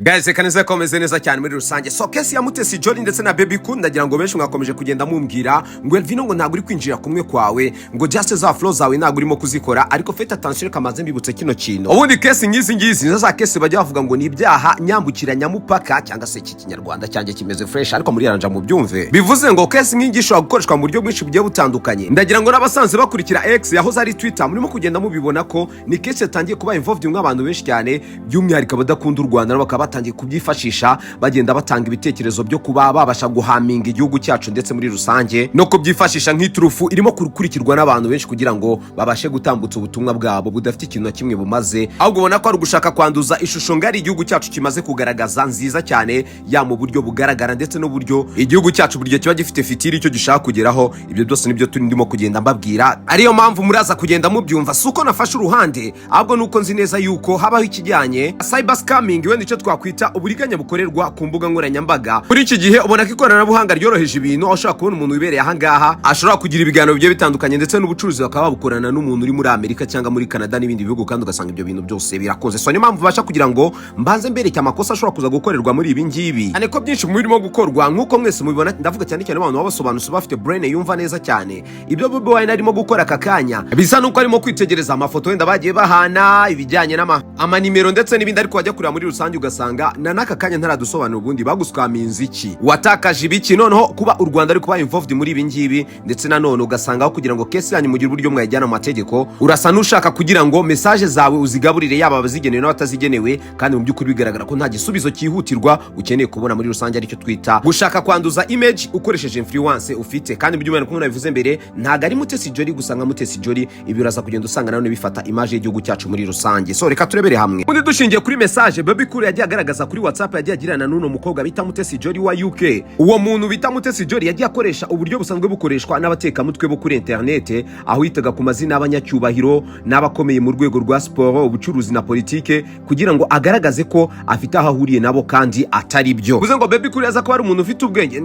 Guys, kaneze komeze neza cyane muri rusange. So kesi ya Mutesi Jolly ndetse na Baby Cool ndagira ngo benshi mwakomeje kugenda mumbwira ngo Elvino ngo ntago uri kwinjira kumwe kwawe, ngo just za flow zawe ntago urimo kuzikora, ariko fete attention kamaze mbibutse kino kintu. Ubundi kesi ngizi za kesi bajya bavuga ngo ni ibyaha nyambukiranya mupaka cyangwa se iki kinyarwanda cyanjye kimeze fresh, ariko muri yaranja mu byumve. Bivuze ngo kesi nk'ingisho gukoreshwa mu buryo bwinshi bugiye butandukanye. Ndagira ngo n'abasanze bakurikira X yahoze ari Twitter murimo kugenda mubibona ko ni kesi yatangiye kuba involved nk'abantu benshi cyane, by'umwihariko badakunda u Rwanda bakaba batangiye kubyifashisha bagenda batanga ibitekerezo byo kuba babasha guhaminga igihugu cyacu ndetse muri rusange no kubyifashisha nk'iturufu irimo kukurikirwa n'abantu benshi kugira ngo babashe gutambutsa ubutumwa bwabo budafite ikintu na kimwe bumaze, ahubwo ubona ko ari ugushaka kwanduza ishusho ngari igihugu cyacu kimaze kugaragaza nziza cyane, ya mu buryo bugaragara ndetse n'uburyo igihugu cyacu buryo kiba gifite fitiri icyo gishaka kugeraho. Ibyo byose nibyo turindimo kugenda mbabwira, ariyo mpamvu muraza kugenda mubyumva. Suko nafashe uruhande, ahubwo nuko nzi neza yuko habaho ikijyanye cyber scamming, wenda icyo twakwita uburiganya bukorerwa ku mbuga nkoranyambaga. Muri iki gihe ubona ko ikoranabuhanga ryoroheje ibintu, aho ushobora kubona umuntu wibereye ahangaha ashobora kugira ibiganiro bigiye bitandukanye ndetse n'ubucuruzi bakaba babukorana n'umuntu uri muri Amerika cyangwa muri Canada n'ibindi bihugu, kandi ugasanga ibyo bintu byose birakoze. So niyo mpamvu basha kugira ngo mbanze mbereke amakosa ashobora kuza gukorerwa muri ibi ngibi, aneko byinshi murimo gukorwa nk'uko mwese mubibona. Ndavuga cyane cyane abantu babasobanutse bafite brain yumva neza cyane ibyo Bobi Wine arimo gukora aka kanya. Bisa nuko arimo kwitegereza amafoto wenda bagiye bahana ibijyanye n'amanimero ndetse n'ibindi, ariko wajya kurira muri rusange ugasanga n'aka kanya ntaradusobanura ubundi baguswaminze iki, watakaje ibiki, noneho kuba u Rwanda ari kuba involved muri ibi ngibi. Ndetse nanone ugasanga aho kugira ngo kesi yanyu mugire uburyo mwayijyana mu mategeko, urasa n'ushaka kugira ngo message zawe uzigaburire yaba abazigenewe n'abatazigenewe, kandi mu by'ukuri bigaragara ko nta gisubizo cyihutirwa ukeneye kubona muri rusange, aricyo twita gushaka kwanduza image ukoresheje influence ufite. Kandi by'umwihariko nk'uko nabivuze mbere, ntago ari Mutesi Jolly gusa nka Mutesi Jolly, ibi uraza kugenda usanga nanone bifata image y'igihugu cyacu muri rusange. So reka turebere hamwe. Ubundi dushingiye kuri message Baby Cool yagiye agaragaza kuri WhatsApp, yagiye agirana n'uno mukobwa bita Mutesi Jolly wa UK. Uwo muntu bita Mutesi Jolly yagiye akoresha uburyo busanzwe bukoreshwa n'abateka mutwe bo kuri internet, aho yitaga ku mazina y'abanyacyubahiro n'abakomeye mu rwego rwa sport, ubucuruzi na politike, kugira ngo agaragaze ko afite aho ahuriye nabo kandi atari byo. Bivuze ngo Baby Cool yaza ko ari umuntu ufite ubwenge,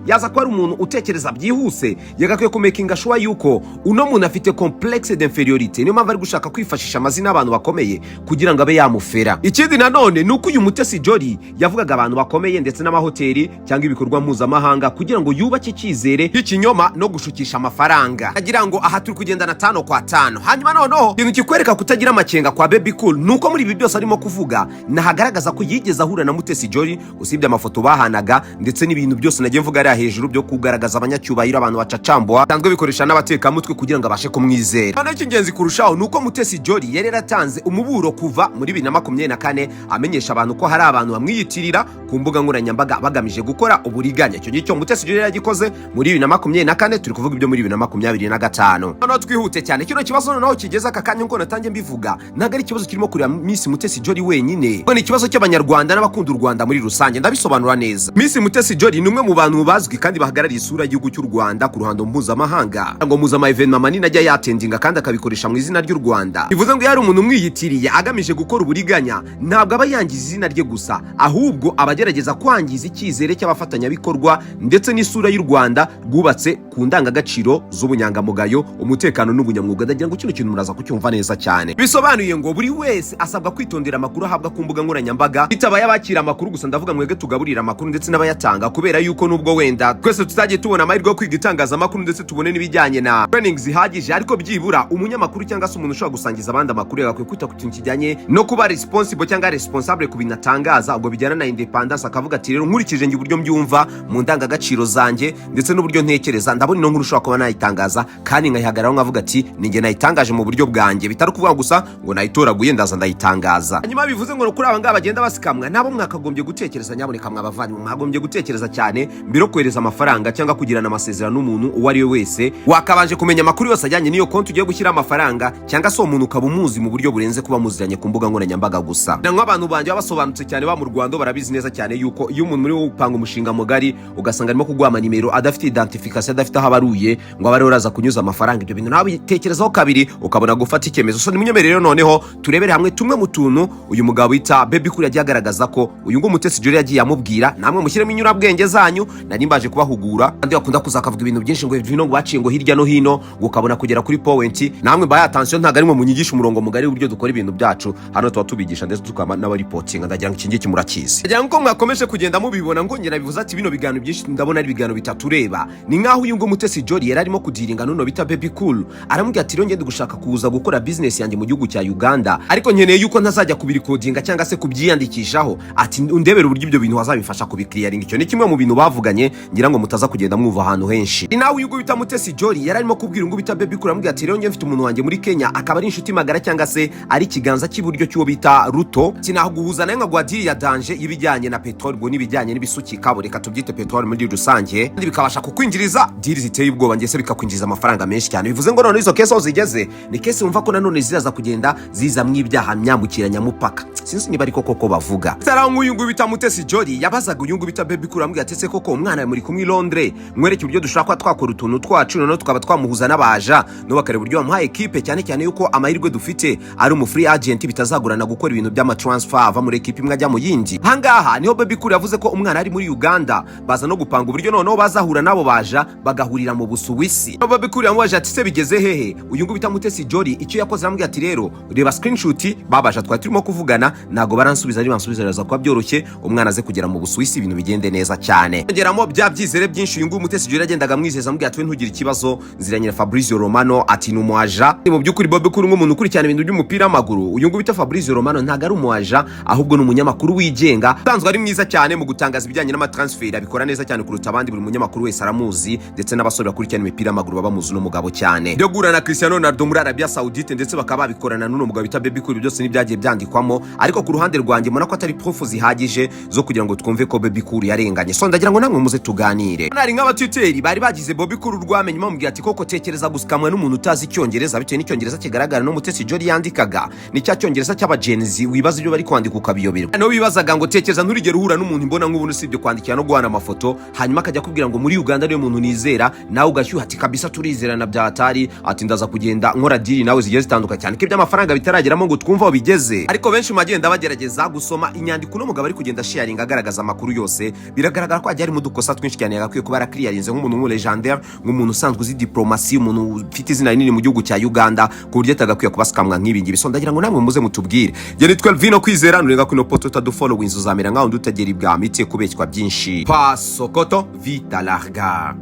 yaza ko ari umuntu utekereza byihuse, yagakwiye ku making sure yuko uno muntu afite complexe d'inferiorité, niyo mpamvu ari gushaka kwifashisha amazina y'abantu bakomeye kugira ngo abe yamufera. Ikindi nanone nuko uyu Mutesi Jolly yavugaga abantu bakomeye ndetse n'amahoteli cyangwa ibikorwa mpuzamahanga kugira ngo yubake icyizere cy'ikinyoma no gushukisha amafaranga. Agira ngo aha turi kugendana 5 kwa 5. Hanyuma noneho ikintu kikwereka kutagira amakenga kwa Baby Cool nuko muri ibi byose arimo kuvuga nahagaragaza ko yigeze ahura na Mutesi Jolly, usibye amafoto bahanaga ndetse n'ibintu byose nagiye mvuga ari hejuru byo kugaragaza abanyacyubahiro, abantu bacacambwa tanzwe bikoresha n'abateka mutwe kugira ngo abashe kumwizera. Hano ikingenzi kurushaho nuko Mutesi Jolly yari yaratanze umuburo kuva muri 2024 amenyesha abantu ko hari abantu bamwiyitirira ku mbuga nkoranyambaga bagamije gukora uburiganya. Icyo ngicyo Mutesi Jolly yagikoze muri 2024, turi kuvuga ibyo muri 2025. Hano twihute cyane, kino kibazo noneho kigeze aka kanya ngo natangiye mbivuga, ntago ari ikibazo kirimo kurira Miss Mutesi Jolly wenyine, ngo ni ikibazo cy'abanyarwanda n'abakunda u Rwanda muri rusange. Ndabisobanura neza. Miss Mutesi Jolly ni umwe mu bantu bazwi kandi bahagarariye isura y'igihugu cy'u Rwanda ku ruhando mpuzamahanga, ngo mpuzama event manini ajya yatendinga kandi akabikoresha mu izina ry'u Rwanda. Bivuze ngo yari umuntu umwiyitiriye agamije gukora uburiganya, ntabwo aba yangiza izina rye gusa, ahubwo abagerageza kwangiza icyizere cy'abafatanyabikorwa ndetse n'isura y'u Rwanda rwubatse ku ndangagaciro z'ubunyangamugayo, umutekano n'ubunyamwuga. Ndagira ngo kino kintu muraza kucyumva neza cyane. Bisobanuye ngo buri wese asabwa kwitondera amakuru ahabwa ku mbuga nkoranyambaga, bitabaye abakira amakuru gusa, ndavuga mwege tugaburira amakuru ndetse n'abayatanga, kubera yuko nubwo wenda twese tutagiye tubona amahirwe yo kwiga itangazamakuru ndetse tubone n'ibijyanye na training zihagije, ariko byibura umunyamakuru cyangwa se umuntu ushobora gusangiza abandi amakuru yagakwiye kwita ku kintu kijyanye no kuba responsible cyangwa responsable ku binatangaza, ubwo bijyana na independence. Akavuga ati rero nkurikije ngi uburyo mbyumva mu ndangagaciro zanjye ndetse n'uburyo ntekereza, ndabona ino nkuru ushobora kuba nayitangaza kandi nkayihagararaho nkavuga ati ninjye nayitangaje mu buryo bwanjye, bitari kuvuga gusa ngo nayitoraguye ndaza ndayitangaza. Hanyuma bivuze ngo kuri aba ngaba bagenda basikamwa, nabo mwakagombye gutekereza, nyaboneka mwabavanywe mwagombye gutekereza cyane mbere yo kohereza amafaranga cyangwa kugirana amasezerano n'umuntu uwo ari we wese. Wakabanje kumenya amakuru yose ajyanye n'iyo konti ugiye gushyira amafaranga, cyangwa se umuntu ukaba umuzi mu buryo burenze kuba muziranye ku mbuga nkoranyambaga gusa. Nk'abantu banje basobanutse cyane ba mu Rwanda barabizi neza cyane yuko iyo umuntu muri wo upanga umushinga mugari ugasanga arimo kugwa amanimero adafite identification, adafite aho abaruye, ngo abari uraza kunyuza amafaranga, ibyo bintu nawe bitekerezaho kabiri ukabona gufata icyemezo. So nimunyemere rero noneho turebere hamwe tumwe mu tuntu uyu mugabo wita Baby Cool yagiye agaragaza ko uyu ngo Mutesi Jolly yagiye amubwira, namwe mushyiremo inyurabwenge zanyu, nari mbaje kubahugura. Kandi bakunda kuzakavuga ibintu byinshi ngo Elvino ngo baciye ngo hirya no hino, ngo ukabona kugera kuri point, namwe baya attention ntago ari mu munyigisha umurongo mugari w'uburyo dukora ibintu byacu. Hano tuba tubigisha ndetse tukaba n'abaripota promoting ndagira ngo ikingiki murakizi ndagira ngo mwakomeje kugenda mubibona ngo ngena bivuze ati bino bigano byinshi ndabona ari bigano bitatureba ni nkaho uyu ngo Mutesi Jolly yari arimo kudiringa nuno bita Baby Cool aramubwira ati rero ngende gushaka kuza gukora business yanjye mu gihugu cya Uganda ariko nkeneye yuko ntazajya kubirikodinga cyangwa se kubyiyandikishaho ati undebera uburyo ibyo bintu wazabifasha kubikliyaringa icyo ni kimwe mu bintu bavuganye ngira ngo mutaza kugenda mwuva ahantu henshi ni nawe uyu ngo bita Mutesi Jolly yari arimo kubwira ngo bita Baby Cool aramubwira ati rero ngende mfite umuntu wanjye muri Kenya akaba ari inshuti magara cyangwa se ari kiganza cy'iburyo cy'uwo bita Ruto sinaho guhuza nayo nka gwadiri ya danger y'ibijyanye na petrol ngo n'ibijyanye n'ibisukika reka tubyite petrol muri rusange kandi bikabasha kukwinjiriza diri ziteye ubwoba ngese bikakwinjiza amafaranga menshi cyane bivuze ngo none izo kesi aho zigeze ni kesi wumva ko nanone zizaza kugenda ziza mw'ibyaha myambukiranya mupaka sinzi niba ariko koko bavuga tara nk'uyu ngo bita Mutesi Jolly yabazaga uyu ngo bita Baby Cool amubwira ati se koko umwana muri kumwe i Londres mwereke uburyo dushaka twakora utuntu twacu none tukaba twamuhuza n'abaja no bakareba uburyo bamuhaye equipe cyane cyane yuko amahirwe dufite ari umu free agent bitazagurana gukora ibintu by'ama transfer ava muri equipe imwe ajya mu yindi hangaha niho Baby Cool yavuze ko umwana ari muri Uganda baza no gupanga uburyo noneho bazahura nabo baja bagahurira mu Busuwisi Baby Cool yamubaje ati se bigeze hehe uyu ngo bita Mutesi Jolly icyo yakoze aramubwira ati rero reba screenshot babaja twari turimo kuvugana nago baransubiza ari bansubizariza kwa byoroshye umwana aze kugera mu Busuwisi ibintu bigende neza cyane ngeramo bya byizere byinshi uyu ngo Mutesi Jolly agendaga mwizeza amubwira ati we ntugire ikibazo nziranye na Fabrizio Romano ati n'umuaja mu byukuri Baby Cool nk'umuntu ukurikirana ibintu by'umupira w'amaguru uyu ngo bita Fabrizio Romano ntago ari umuaja ahubwo n'umunyamakuru wigenga usanzwe ari mwiza cyane mu gutangaza ibijyanye n'amatransfer abikora neza cyane kuruta abandi buri munyamakuru wese aramuzi ndetse n'abasore bakurikirana imipira y'amaguru baba muzi n'umugabo cyane byo gura na Cristiano Ronaldo muri Arabia Saudite ndetse bakaba bikorana n'uno mugabo bita Baby Cool byose n'ibyagiye byandikwamo ariko ku ruhande rwanjye mbona ko atari proof zihagije zo kugira ngo twumve ko Baby Cool yarenganye so ndagira ngo namwe muze tuganire nari nk'abatuteri bari bagize Baby Cool rwamenye mubwira ati koko tekereza gusikamwa n'umuntu utazi icyongereza bitewe n'icyongereza kigaragara no Mutesi Jolly yandikaga ni cya cyongereza cy'abagenzi wibaza ibyo bari kwandika ukabiyoberwa no bibazaga ngo tekereza nturigere uhura n'umuntu imbona nk'ubuntu usibye kwandikira no guhana amafoto hanyuma akajya kubwira ngo muri Uganda niyo muntu nizera nawe ugashyuha ati kabisa turizerana byatari ati ndaza kugenda nkora diri nawe zigiye zitanduka cyane ko iby'amafaranga bitarageramo ngo twumva aho bigeze ariko benshi magenda bagerageza gusoma inyandiko no mugabo ari kugenda sharing agaragaza amakuru yose biragaragara ko ajya mu dukosa twinshi cyane yagakwiye kuba clearinze nk'umuntu mu legendaire nk'umuntu usanzwe uzi diplomasi umuntu ufite izina rinini mu gihugu cya Uganda ku buryo atagakwiye kubasikamwa nk'ibingi bisondagira ngo namwe muze mutubwire je nitwa Vino kwizera nurenga kuno poto tadufollow inzu zamera ngaho ndutegera ibwami tie kubekwa byinshi pasokoto vita larga